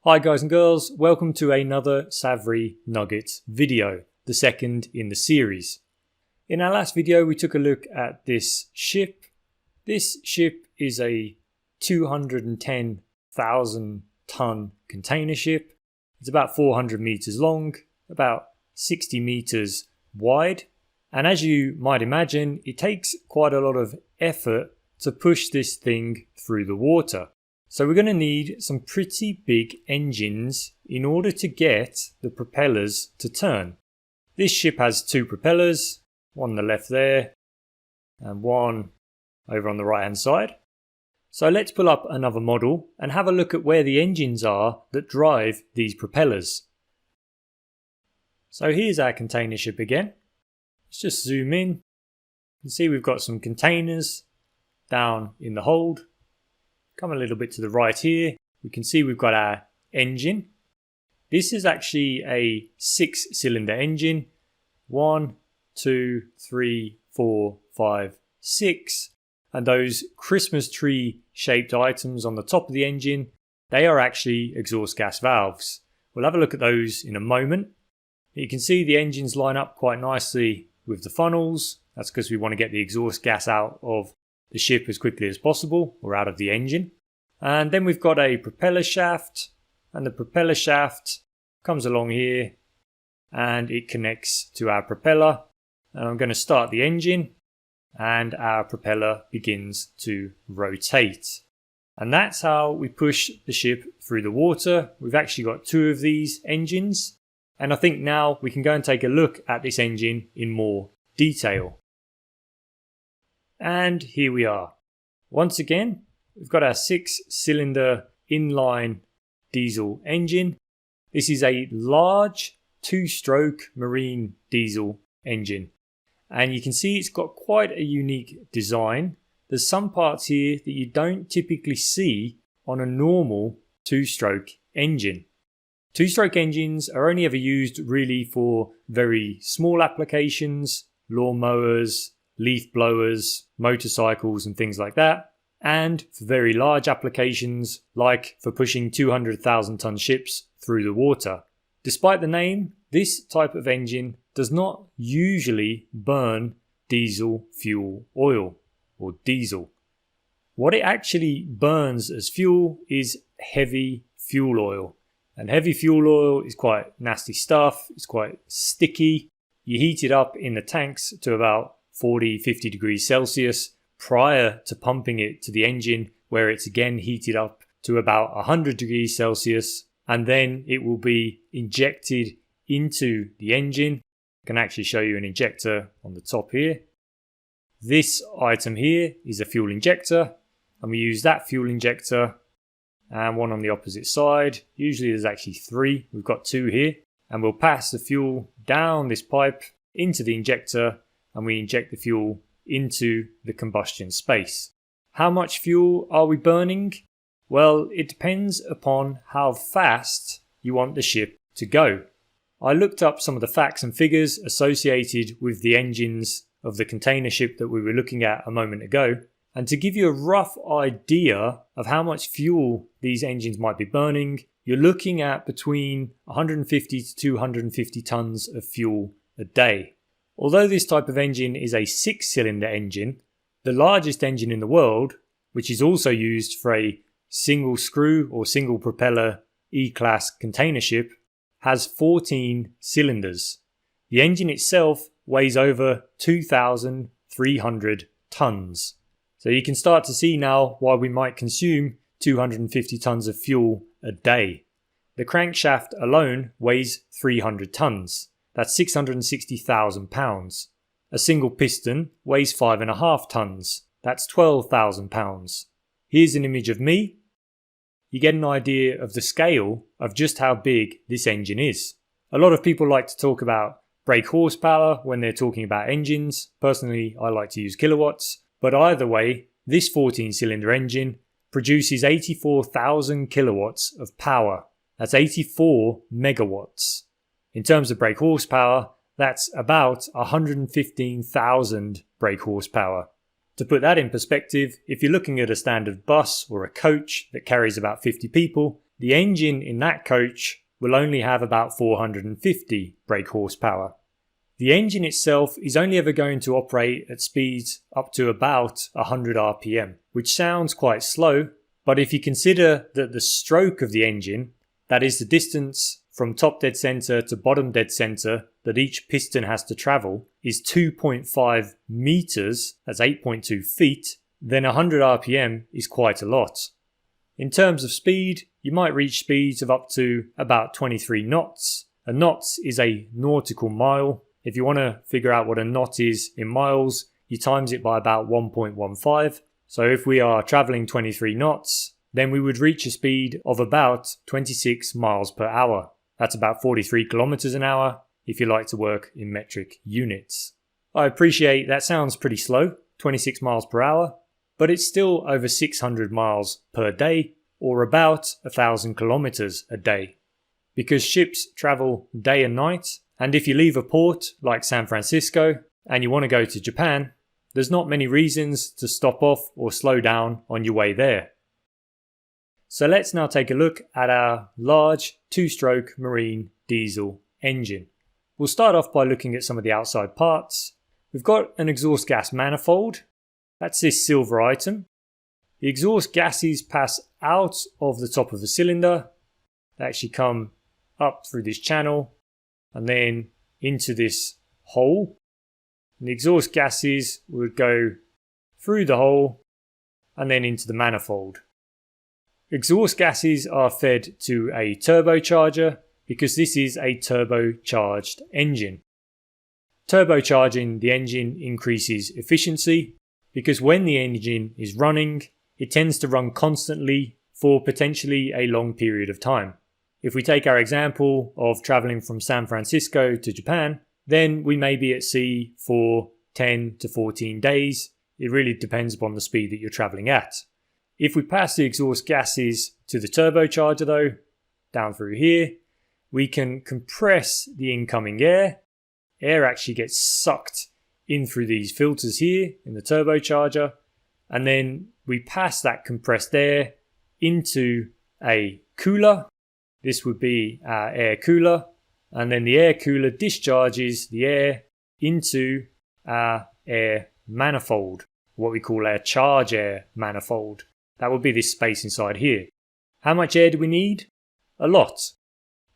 Hi guys and girls, welcome to another saVRee Nuggets video, the second in the series. In our last video we took a look at this ship. This ship is a 210,000 ton container ship. It's about 400 meters long, about 60 meters wide. And as you might imagine, it takes quite a lot of effort to push this thing through the water. So we're going to need some pretty big engines in order to get the propellers to turn. This ship has two propellers, one on the left there and one over on the right hand side. So let's pull up another model and have a look at where the engines are that drive these propellers. So here's our container ship again. Let's just zoom in. You can see we've got some containers down in the hold. Come a little bit to the right here, we can see we've got our engine. This is actually a 6-cylinder engine. 1, 2, 3, 4, 5, 6. And those Christmas tree shaped items on the top of the engine, they are actually exhaust gas valves. We'll have a look at those in a moment. You can see the engines line up quite nicely with the funnels. That's because we want to get the exhaust gas out of the ship as quickly as possible, or out of the engine. And then we've got a propeller shaft, and the propeller shaft comes along here and it connects to our propeller. And I'm going to start the engine and our propeller begins to rotate. And that's how we push the ship through the water. We've actually got two of these engines, and I think now we can go and take a look at this engine in more detail. And here we are. Once again, we've got our 6-cylinder inline diesel engine. This is a large 2-stroke marine diesel engine. And you can see it's got quite a unique design. There's some parts here that you don't typically see on a normal 2-stroke engine. 2-stroke engines are only ever used really for very small applications, lawnmowers, leaf blowers, motorcycles and things like that, and for very large applications like for pushing 200,000 ton ships through the water. Despite the name, this type of engine does not usually burn diesel fuel oil or diesel. What it actually burns as fuel is heavy fuel oil. And heavy fuel oil is quite nasty stuff, it's quite sticky. You heat it up in the tanks to about 40-50 degrees Celsius prior to pumping it to the engine, where it's again heated up to about 100 degrees Celsius, and then it will be injected into the engine. I can actually show you an injector on the top here. This item here is a fuel injector, and we use that fuel injector and one on the opposite side. Usually there's actually 3, we've got 2 here, and we'll pass the fuel down this pipe into the injector, and we inject the fuel into the combustion space. How much fuel are we burning? Well, it depends upon how fast you want the ship to go. I looked up some of the facts and figures associated with the engines of the container ship that we were looking at a moment ago, and to give you a rough idea of how much fuel these engines might be burning, you're looking at between 150 to 250 tons of fuel a day. Although this type of engine is a 6-cylinder engine, the largest engine in the world, which is also used for a single screw or single propeller E-class container ship, has 14 cylinders. The engine itself weighs over 2,300 tons. So you can start to see now why we might consume 250 tons of fuel a day. The crankshaft alone weighs 300 tons. That's 660,000 pounds. A single piston weighs 5.5 tons. That's 12,000 pounds. Here's an image of me. You get an idea of the scale of just how big this engine is. A lot of people like to talk about brake horsepower when they're talking about engines. Personally, I like to use kilowatts. But either way, this 14-cylinder engine produces 84,000 kilowatts of power. That's 84 megawatts. In terms of brake horsepower, that's about 115,000 brake horsepower. To put that in perspective, if you're looking at a standard bus or a coach that carries about 50 people, the engine in that coach will only have about 450 brake horsepower. The engine itself is only ever going to operate at speeds up to about 100 RPM, which sounds quite slow, but if you consider that the stroke of the engine, that is the distance from top dead center to bottom dead center that each piston has to travel, is 2.5 meters, that's 8.2 feet, then 100 RPM is quite a lot. In terms of speed, you might reach speeds of up to about 23 knots. A knot is a nautical mile. If you want to figure out what a knot is in miles, you times it by about 1.15. So if we are traveling 23 knots, then we would reach a speed of about 26 miles per hour. That's about 43 kilometers an hour if you like to work in metric units. I appreciate that sounds pretty slow, 26 miles per hour, but it's still over 600 miles per day, or about 1,000 kilometers a day. Because ships travel day and night, and if you leave a port like San Francisco and you want to go to Japan, there's not many reasons to stop off or slow down on your way there. So let's now take a look at our large two-stroke marine diesel engine. We'll start off by looking at some of the outside parts. We've got an exhaust gas manifold. That's this silver item. The exhaust gases pass out of the top of the cylinder. They actually come up through this channel and then into this hole. And the exhaust gases would go through the hole and then into the manifold. Exhaust gases are fed to a turbocharger because this is a turbocharged engine. Turbocharging the engine increases efficiency because when the engine is running, it tends to run constantly for potentially a long period of time. If we take our example of traveling from San Francisco to Japan, then we may be at sea for 10 to 14 days. It really depends upon the speed that you're traveling at. If we pass the exhaust gases to the turbocharger though, down through here, we can compress the incoming air. Air actually gets sucked in through these filters here in the turbocharger, and then we pass that compressed air into a cooler. This would be our air cooler, and then the air cooler discharges the air into our air manifold, what we call our charge air manifold. That would be this space inside here. How much air do we need? A lot.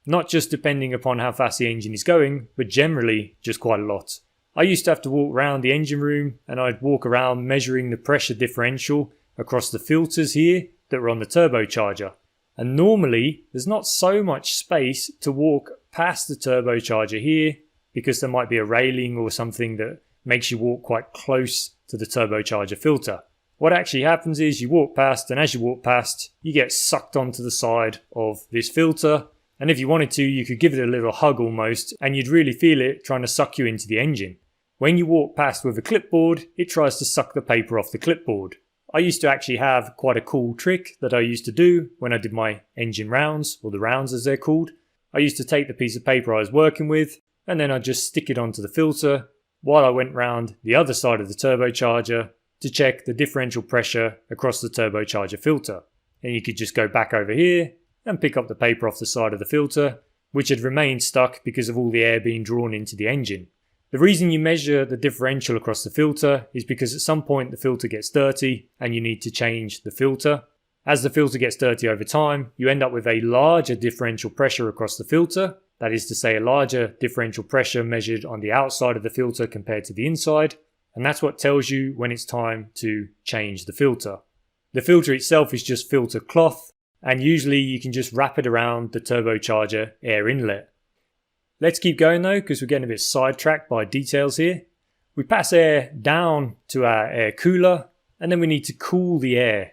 Not just depending upon how fast the engine is going, but generally just quite a lot. I used to have to walk around the engine room and I'd walk around measuring the pressure differential across the filters here that were on the turbocharger. And normally there's not so much space to walk past the turbocharger here because there might be a railing or something that makes you walk quite close to the turbocharger filter. What actually happens is you walk past, and as you walk past, you get sucked onto the side of this filter. And if you wanted to, you could give it a little hug almost, and you'd really feel it trying to suck you into the engine. When you walk past with a clipboard, it tries to suck the paper off the clipboard. I used to actually have quite a cool trick that I used to do when I did my engine rounds, or the rounds as they're called. I used to take the piece of paper I was working with, and then I'd just stick it onto the filter while I went round the other side of the turbocharger to check the differential pressure across the turbocharger filter. And you could just go back over here and pick up the paper off the side of the filter, which had remained stuck because of all the air being drawn into the engine. The reason you measure the differential across the filter is because at some point the filter gets dirty and you need to change the filter. As the filter gets dirty over time, you end up with a larger differential pressure across the filter. That is to say, a larger differential pressure measured on the outside of the filter compared to the inside. And that's what tells you when it's time to change the filter. The filter itself is just filter cloth, and usually you can just wrap it around the turbocharger air inlet. Let's keep going though, because we're getting a bit sidetracked by details here. We pass air down to our air cooler, and then we need to cool the air.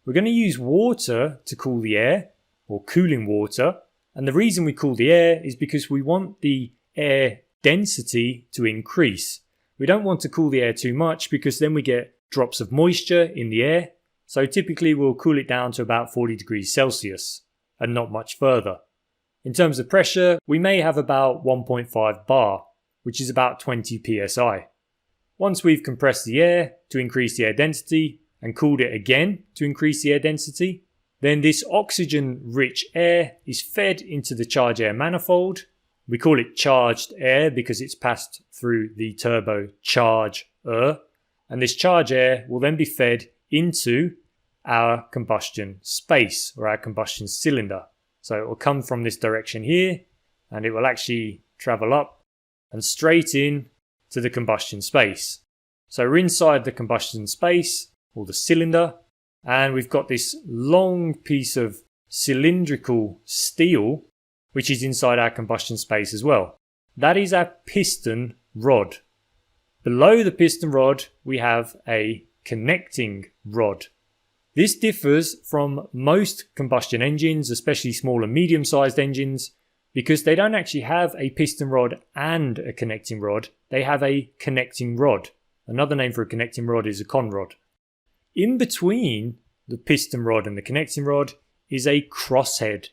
We're going to use water to cool the air, or cooling water. And the reason we cool the air is because we want the air density to increase. We don't want to cool the air too much because then we get drops of moisture in the air. So typically we'll cool it down to about 40 degrees Celsius and not much further. In terms of pressure, we may have about 1.5 bar, which is about 20 psi. Once we've compressed the air to increase the air density and cooled it again to increase the air density, Then this oxygen-rich air is fed into the charged air manifold. We call it charged air because it's passed through the turbocharger. And this charged air will then be fed into our combustion space or our combustion cylinder. So it will come from this direction here and it will actually travel up and straight in to the combustion space. So we're inside the combustion space or the cylinder, and we've got this long piece of cylindrical steel which is inside our combustion space as well. That is our piston rod. Below the piston rod we have a connecting rod. This differs from most combustion engines, especially small and medium-sized engines, because they don't actually have a piston rod and a connecting rod. They have a connecting rod. Another name for a connecting rod is a con rod. In between the piston rod and the connecting rod is a crosshead.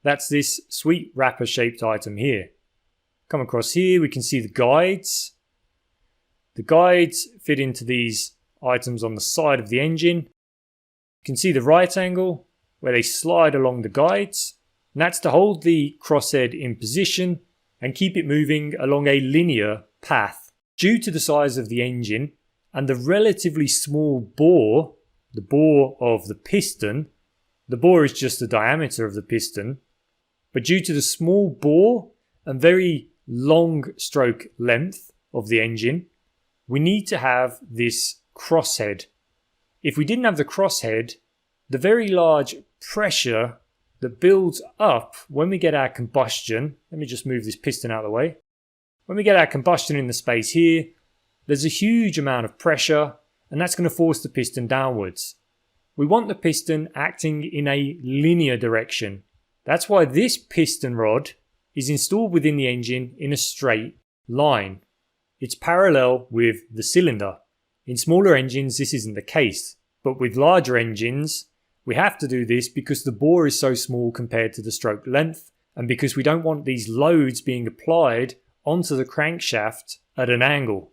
That's this sweet wrapper-shaped item here. Come across here, we can see the guides. The guides fit into these items on the side of the engine. You can see the right angle where they slide along the guides. And that's to hold the crosshead in position and keep it moving along a linear path. Due to the size of the engine and the relatively small bore, the bore of the piston, the bore is just the diameter of the piston, but due to the small bore and very long stroke length of the engine, we need to have this crosshead. If we didn't have the crosshead, the very large pressure that builds up when we get our combustion, let me just move this piston out of the way. When we get our combustion in the space here, there's a huge amount of pressure and that's going to force the piston downwards. We want the piston acting in a linear direction. That's why this piston rod is installed within the engine in a straight line. It's parallel with the cylinder. In smaller engines this isn't the case, but with larger engines we have to do this because the bore is so small compared to the stroke length and because we don't want these loads being applied onto the crankshaft at an angle.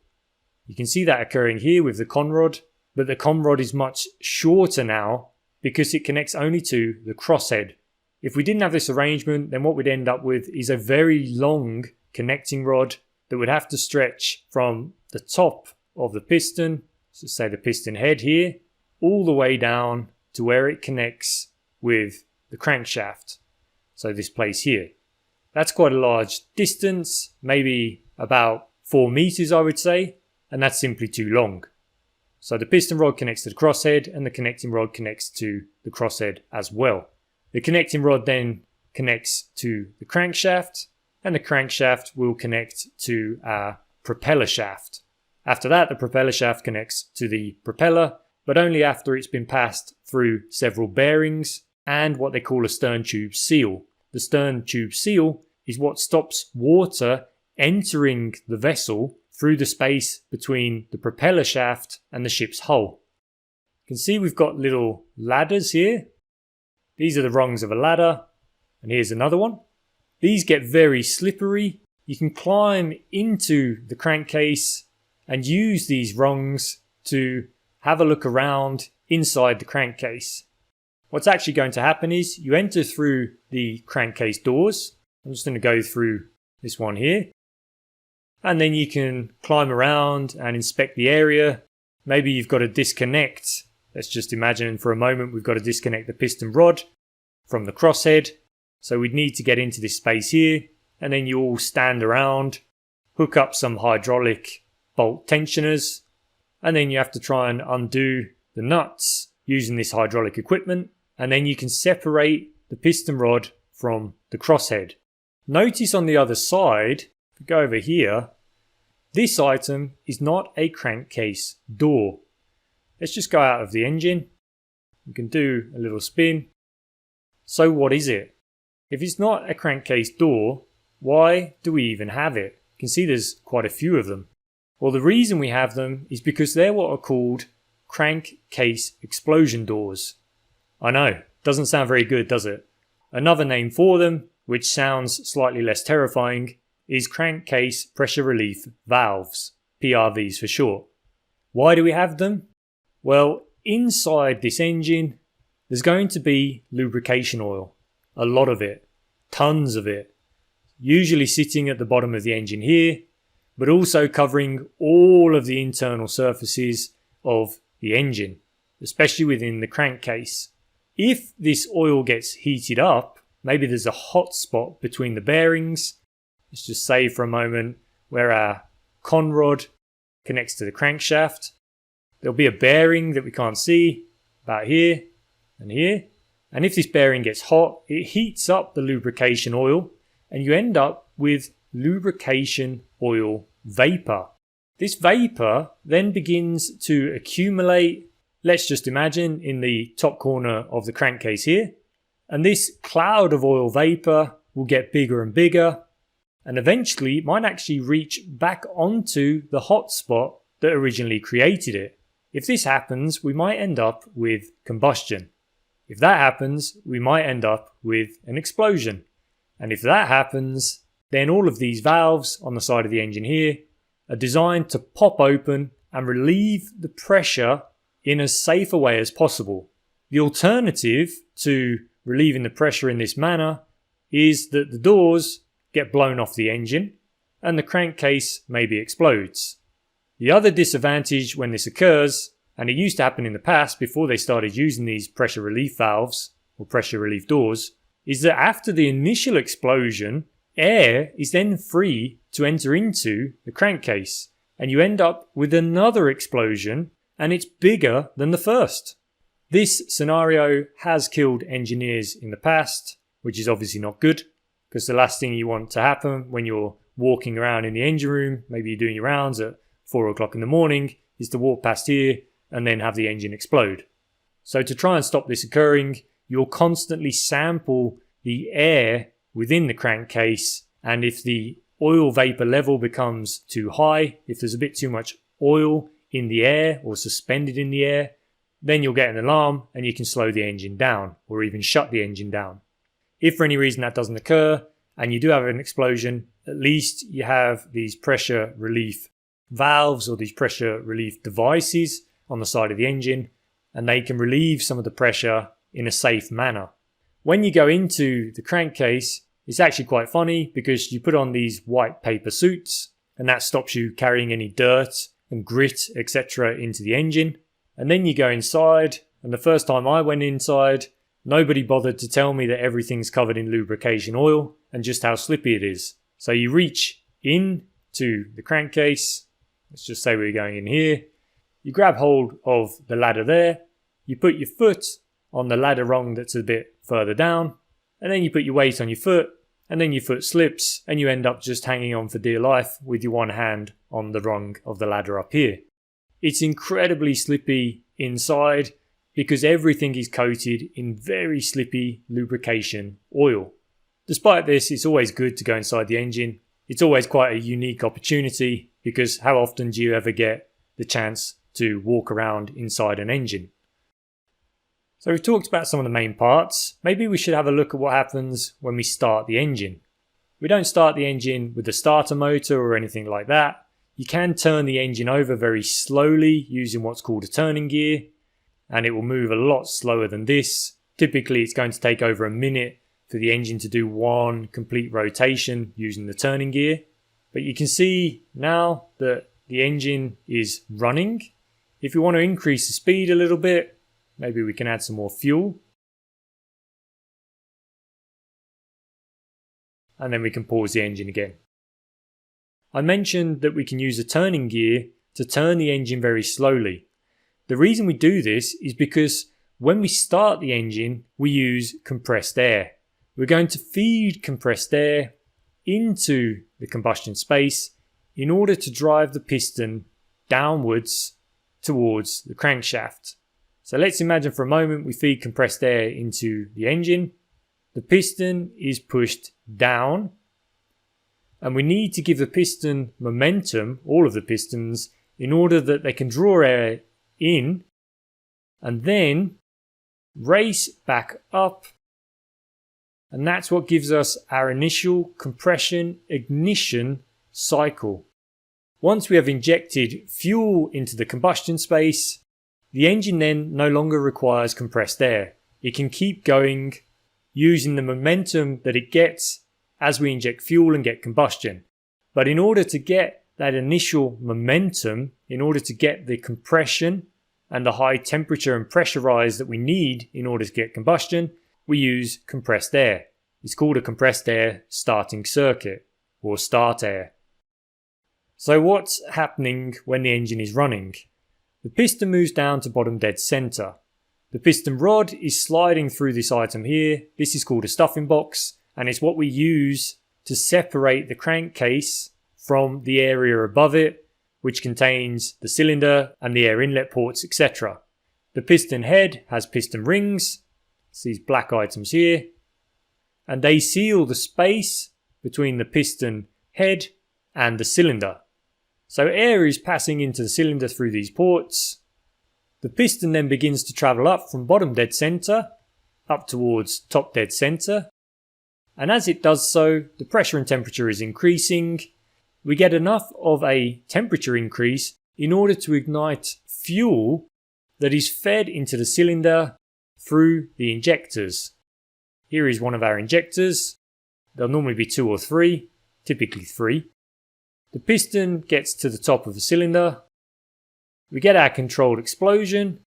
You can see that occurring here with the con rod, but the con rod is much shorter now because it connects only to the crosshead. If we didn't have this arrangement, then what we'd end up with is a very long connecting rod that would have to stretch from the top of the piston, so say the piston head here, all the way down to where it connects with the crankshaft. So this place here. That's quite a large distance, maybe about 4 meters I would say, and that's simply too long. So the piston rod connects to the crosshead and the connecting rod connects to the crosshead as well. The connecting rod then connects to the crankshaft and the crankshaft will connect to our propeller shaft. After that, the propeller shaft connects to the propeller, but only after it's been passed through several bearings and what they call a stern tube seal. The stern tube seal is what stops water entering the vessel through the space between the propeller shaft and the ship's hull. You can see we've got little ladders here. These are the rungs of a ladder, and here's another one. These get very slippery. You can climb into the crankcase and use these rungs to have a look around inside the crankcase. What's actually going to happen is you enter through the crankcase doors. I'm just going to go through this one here. And then you can climb around and inspect the area. Maybe you've got to disconnect. Let's just imagine for a moment we've got to disconnect the piston rod from the crosshead. So we'd need to get into this space here. And then you all stand around, hook up some hydraulic bolt tensioners. And then you have to try and undo the nuts using this hydraulic equipment. And then you can separate the piston rod from the crosshead. Notice on the other side, if we go over here, this item is not a crankcase door. Let's just go out of the engine. We can do a little spin. So what is it? If it's not a crankcase door, why do we even have it? You can see there's quite a few of them. Well, the reason we have them is because they're what are called crankcase explosion doors. I know, doesn't sound very good, does it? Another name for them, which sounds slightly less terrifying, is crankcase pressure relief valves, PRVs for short. Why do we have them? Well, inside this engine, there's going to be lubrication oil. A lot of it. Tons of it. Usually sitting at the bottom of the engine here, but also covering all of the internal surfaces of the engine, especially within the crankcase. If this oil gets heated up, maybe there's a hot spot between the bearings. Let's just say for a moment where our conrod connects to the crankshaft. There'll be a bearing that we can't see about here and here. And if this bearing gets hot, it heats up the lubrication oil and you end up with lubrication oil vapor. This vapor then begins to accumulate, let's just imagine, in the top corner of the crankcase here. And this cloud of oil vapor will get bigger and bigger, and eventually it might actually reach back onto the hot spot that originally created it. If this happens, we might end up with combustion. If that happens, we might end up with an explosion. And if that happens, then all of these valves on the side of the engine here are designed to pop open and relieve the pressure in as safe a way as possible. The alternative to relieving the pressure in this manner is that the doors get blown off the engine and the crankcase maybe explodes. The other disadvantage when this occurs, and it used to happen in the past before they started using these pressure relief valves or pressure relief doors, is that after the initial explosion, air is then free to enter into the crankcase, and you end up with another explosion, and it's bigger than the first. This scenario has killed engineers in the past, which is obviously not good, because the last thing you want to happen when you're walking around in the engine room, maybe you're doing your rounds at 4 o'clock in the morning, is to walk past here and then have the engine explode. So to try and stop this occurring, you'll constantly sample the air within the crankcase, and if the oil vapor level becomes too high, if there's a bit too much oil in the air or suspended in the air, then you'll get an alarm and you can slow the engine down or even shut the engine down. If for any reason that doesn't occur and you do have an explosion, at least you have these pressure relief valves or these pressure relief devices on the side of the engine, and they can relieve some of the pressure in a safe manner. When you go into the crankcase, it's actually quite funny because you put on these white paper suits and that stops you carrying any dirt and grit, etc. into the engine. And then you go inside, and the first time I went inside, nobody bothered to tell me that everything's covered in lubrication oil and just how slippy it is. So you reach into the crankcase, let's just say we're going in here, you grab hold of the ladder there, you put your foot on the ladder rung that's a bit further down, and then you put your weight on your foot, and then your foot slips, and you end up just hanging on for dear life with your one hand on the rung of the ladder up here. It's incredibly slippy inside because everything is coated in very slippy lubrication oil. Despite this, it's always good to go inside the engine. It's always quite a unique opportunity because how often do you ever get the chance to walk around inside an engine? So we've talked about some of the main parts. Maybe we should have a look at what happens when we start the engine. We don't start the engine with the starter motor or anything like that. You can turn the engine over very slowly using what's called a turning gear, and it will move a lot slower than this. Typically it's going to take over a minute for the engine to do one complete rotation using the turning gear. But you can see now that the engine is running. If you want to increase the speed a little bit, maybe we can add some more fuel. And then we can pause the engine again. I mentioned that we can use a turning gear to turn the engine very slowly. The reason we do this is because when we start the engine, we use compressed air. We're going to feed compressed air into the combustion space in order to drive the piston downwards towards the crankshaft. So let's imagine for a moment we feed compressed air into the engine. The piston is pushed down, and we need to give the piston momentum, all of the pistons, in order that they can draw air in and then race back up. And that's what gives us our initial compression ignition cycle. Once we have injected fuel into the combustion space, the engine then no longer requires compressed air. It can keep going using the momentum that it gets as we inject fuel and get combustion. But in order to get that initial momentum, in order to get the compression and the high temperature and pressure rise that we need in order to get combustion, we use compressed air. It's called a compressed air starting circuit, or start air. So what's happening when the engine is running? The piston moves down to bottom dead center. The piston rod is sliding through this item here. This is called a stuffing box, and it's what we use to separate the crankcase from the area above it, which contains the cylinder and the air inlet ports, etc. The piston head has piston rings. It's these black items here, and they seal the space between the piston head and the cylinder. So air is passing into the cylinder through these ports. The piston then begins to travel up from bottom dead center up towards top dead center. And as it does so, the pressure and temperature is increasing. We get enough of a temperature increase in order to ignite fuel that is fed into the cylinder through the injectors. Here is one of our injectors. There'll normally be 2 or 3, typically 3. The piston gets to the top of the cylinder. We get our controlled explosion,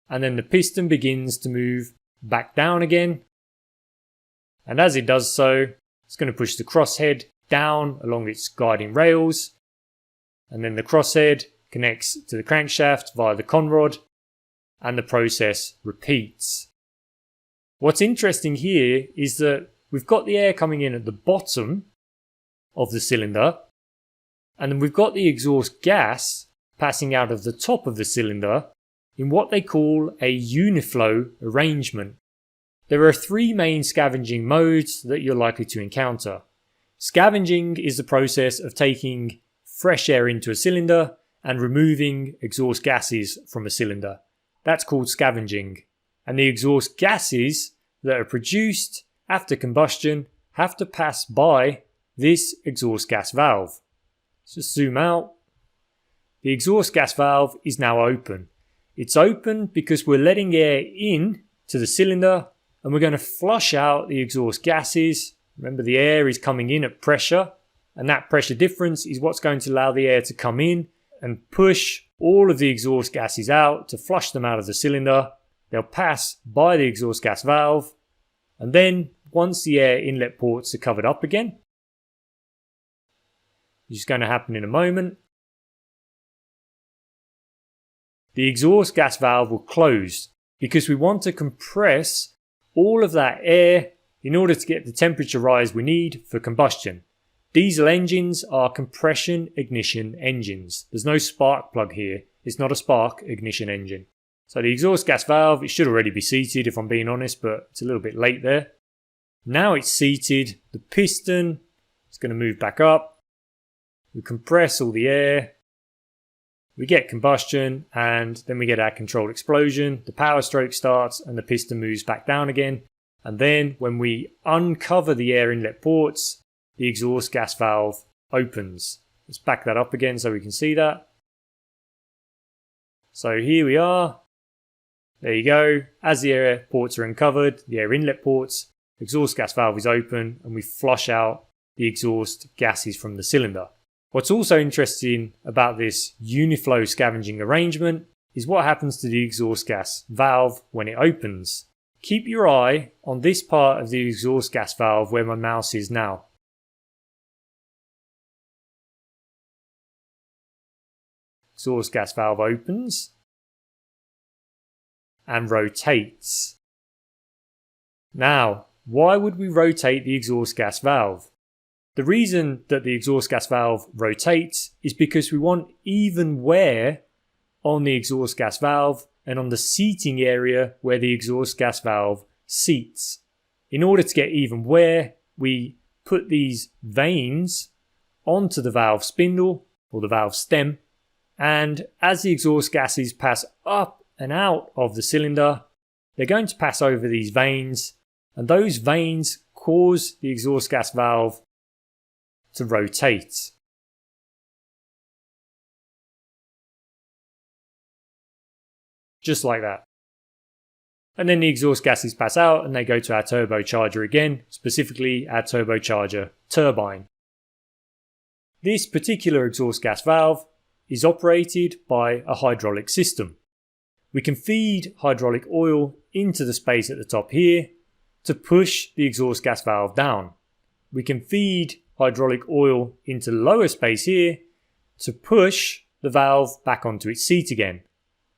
and then the piston begins to move back down again. And as it does so, it's going to push the crosshead down along its guiding rails, and then the crosshead connects to the crankshaft via the conrod, and the process repeats. What's interesting here is that we've got the air coming in at the bottom of the cylinder, and then we've got the exhaust gas passing out of the top of the cylinder in what they call a uniflow arrangement. There are 3 main scavenging modes that you're likely to encounter. Scavenging is the process of taking fresh air into a cylinder and removing exhaust gases from a cylinder. That's called scavenging. And the exhaust gases that are produced after combustion have to pass by this exhaust gas valve. Let's just zoom out. The exhaust gas valve is now open. It's open because we're letting air in to the cylinder, and we're going to flush out the exhaust gases. Remember, the air is coming in at pressure, and that pressure difference is what's going to allow the air to come in and push all of the exhaust gases out to flush them out of the cylinder. They'll pass by the exhaust gas valve, and then once the air inlet ports are covered up again, which is going to happen in a moment, the exhaust gas valve will close because we want to compress all of that air in order to get the temperature rise we need for combustion. Diesel engines are compression ignition engines. There's no spark plug here. It's not a spark ignition engine. So the exhaust gas valve, it should already be seated if I'm being honest, but it's a little bit late there. Now it's seated, the piston is going to move back up. We compress all the air. We get combustion, and then we get our controlled explosion. The power stroke starts and the piston moves back down again. And then when we uncover the air inlet ports, the exhaust gas valve opens. Let's back that up again so we can see that. So here we are. There you go. As the air ports are uncovered, the air inlet ports, exhaust gas valve is open, and we flush out the exhaust gases from the cylinder. What's also interesting about this uniflow scavenging arrangement is what happens to the exhaust gas valve when it opens. Keep your eye on this part of the exhaust gas valve where my mouse is now. Exhaust gas valve opens and rotates. Now, why would we rotate the exhaust gas valve? The reason that the exhaust gas valve rotates is because we want even wear on the exhaust gas valve and on the seating area where the exhaust gas valve seats. In order to get even wear, we put these vanes onto the valve spindle or the valve stem, and as the exhaust gases pass up and out of the cylinder, they're going to pass over these vanes, and those vanes cause the exhaust gas valve to rotate. Just like that. And then the exhaust gases pass out and they go to our turbocharger again, specifically our turbocharger turbine. This particular exhaust gas valve is operated by a hydraulic system. We can feed hydraulic oil into the space at the top here to push the exhaust gas valve down. We can feed hydraulic oil into the lower space here to push the valve back onto its seat again.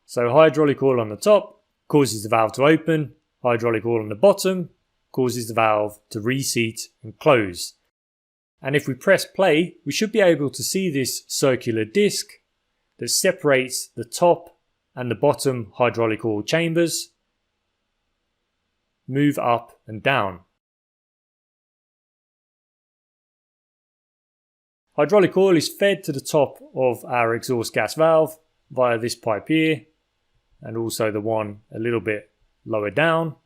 So hydraulic oil on the top causes the valve to open, hydraulic oil on the bottom causes the valve to reseat and close. And if we press play, we should be able to see this circular disc that separates the top and the bottom hydraulic oil chambers move up and down. Hydraulic oil is fed to the top of our exhaust gas valve via this pipe here, and also the one a little bit lower down.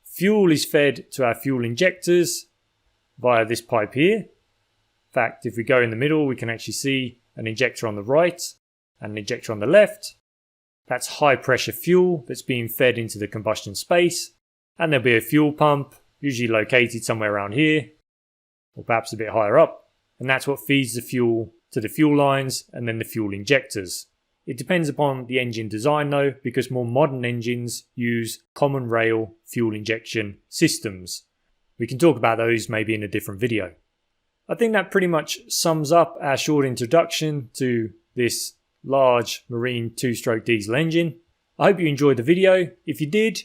Fuel is fed to our fuel injectors via this pipe here. In fact, if we go in the middle, we can actually see an injector on the right and an injector on the left. That's high pressure fuel that's being fed into the combustion space. And there'll be a fuel pump, usually located somewhere around here, or perhaps a bit higher up. And that's what feeds the fuel to the fuel lines and then the fuel injectors. It depends upon the engine design though, because more modern engines use common rail fuel injection systems. We can talk about those maybe in a different video. I think that pretty much sums up our short introduction to this large marine two-stroke diesel engine. I hope you enjoyed the video. If you did,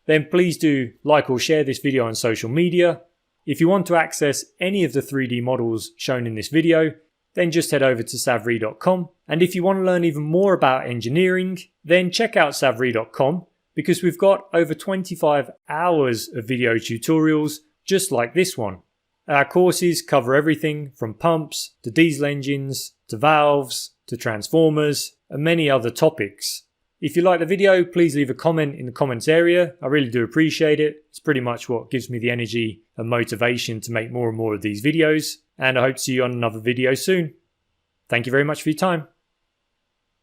then please do like or share this video on social media. If you want to access any of the 3D models shown in this video, then just head over to saVRee.com. And if you want to learn even more about engineering, then check out saVRee.com, because we've got over 25 hours of video tutorials just like this one. Our courses cover everything from pumps to diesel engines to valves to transformers and many other topics. If you like the video, please leave a comment in the comments area. I really do appreciate it. It's pretty much what gives me the energy and motivation to make more and more of these videos. And I hope to see you on another video soon. Thank you very much for your time.